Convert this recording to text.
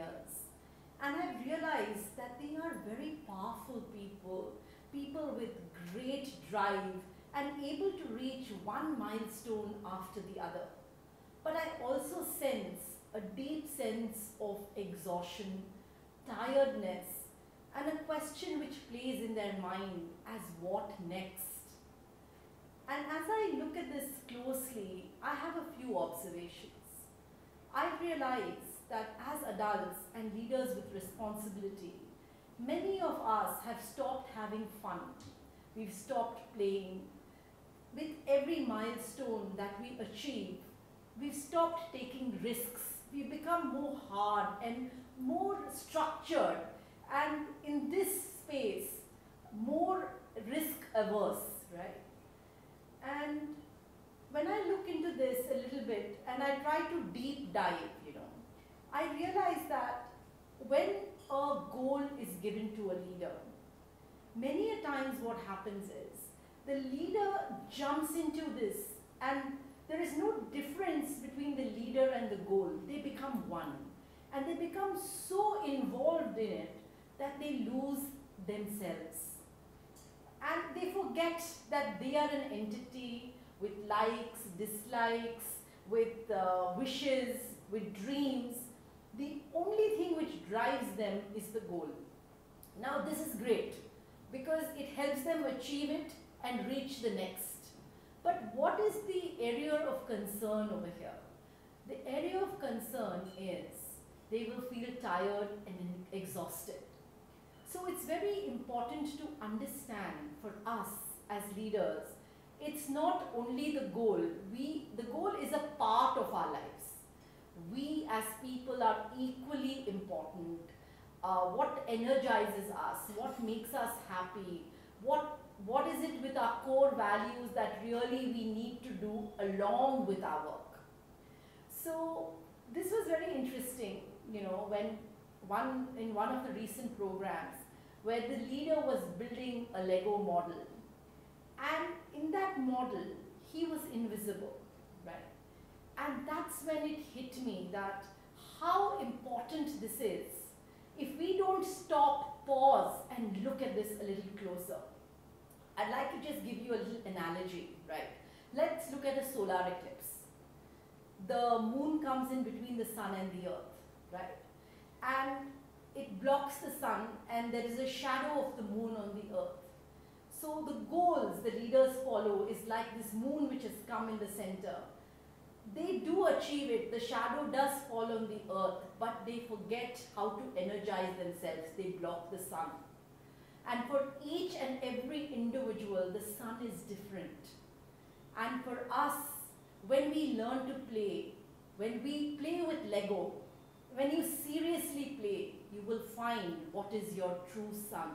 years. And I've realized that they are very powerful people, people with great drive and able to reach one milestone after the other. But I also sense a deep sense of exhaustion, tiredness, and a question which plays in their mind as what next? And as I look at this closely, I have a few observations. I realize that as adults and leaders with responsibility, many of us have stopped having fun. We've stopped playing. With every milestone that we achieve, we've stopped taking risks. We've become more hard and more structured, and in this space, more risk averse, right? And when I look into this a little bit and I try to deep dive, I realize that when a goal is given to a leader, many a times what happens is the leader jumps into this and there is no difference between the leader and the goal. They become one. And they become so involved in it that they lose themselves. And they forget that they are an entity with likes, dislikes, with wishes, with dreams. The only thing which drives them is the goal. Now this is great because it helps them achieve it and reach the next. But what is the area of concern over here? The area of concern is they will feel tired and exhausted. So it's very important to understand for us as leaders, it's not only the goal. The goal is a part of our lives. We as people are equally important. What energizes us, what makes us happy, what is it with our core values that really we need to do along with our work. So this was very interesting, when in one of the recent programs where the leader was building a Lego model, and in that model he was invisible, right? And that's when it hit me that how important this is. If we don't stop, pause and look at this a little closer. I'd like to just give you a little analogy, right? Let's look at a solar eclipse. The moon comes in between the sun and the earth, right? And it blocks the sun and there is a shadow of the moon on the earth. So the goals the leaders follow is like this moon which has come in the center. They do achieve it, the shadow does fall on the earth, but they forget how to energize themselves, they block the sun. And for each and every individual, the sun is different. And for us, when we learn to play, when we play with Lego, when you seriously play, you will find what is your true sun.